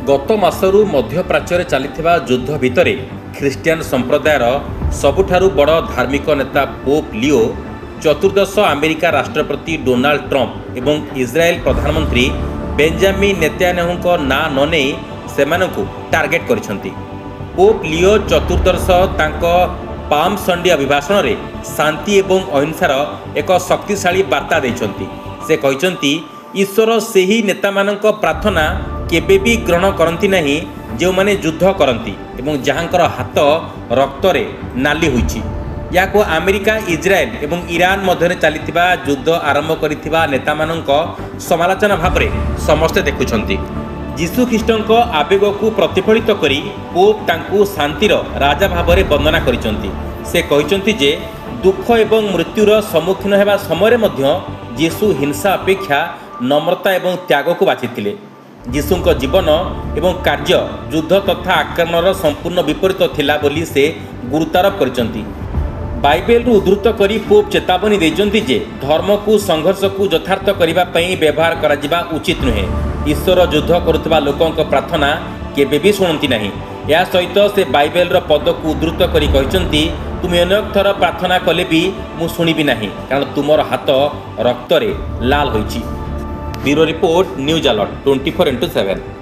गत मासरू मध्यप्राच्य चलता युद्ध भितर ख्रीष्टियान संप्रदायर सबुठारु बड़ धार्मिक नेता पोप लियो चतुर्दश अमेरिका राष्ट्रपति डोनाल्ड ट्रंप एवं इस्राएल प्रधानमंत्री बेंजामिन नेतान्याहूଙ୍କ ना न नहीं सेमानंकु टार्गेट करिसंती। पोप लियो चतुर्दश तांको पाम संडे अभिभाषण रे शांति एवं अहिंसार एक शक्तिशाली वार्ता देइछंती। से कहिसंती ईश्वर सेही नेता मानक प्रार्थना केबे भी ग्रहण करती नहीं जो माने युद्ध करती एवं जहाँकर हाथ रक्त रे नाली होइछि। याको अमेरिका इज्राएल एवं ईरान मध्य चलता युद्ध आरंभ करिथिबा नेता मानक समालोचना भाव समस्ते देखुछंती। यीशु ख्रीष्टଙ୍କ आवेगକୁ प्रतिफलित करी पोप तांकु शांतिर राजा भाव में वंदना करिसंती। से कहिसंती जे दुख एवं मृत्युर सम्मुखीन हेबा समय मध्य यीशु हिंसा अपेक्षा नम्रता एवं त्याग को बाछिथिले। यीशुଙ୍କ जीवन एवं कार्य युद्ध तथा आक्रमणर संपूर्ण विपरीत थिला बोली से गुरुत्वारोप करिसंती। बाइबेल उद्धृत करी पोप चेतावनी देइचंती जे धर्म को संघर्ष को यथार्थ करबा पई व्यवहार करा जिबा उचित नुहे। ईश्वर युद्ध करुवा लोकों प्रार्थना केबे भी शुणती नहीं। या सहित से बाइबेल पद को उद्धृत करी कहिसंती तुम अनेक थर प्रार्थना कले भी मु शुणिबी नहीं कारण तुमर हाथ रक्त रे लाल होइछि। Bureau report news alert 24x7।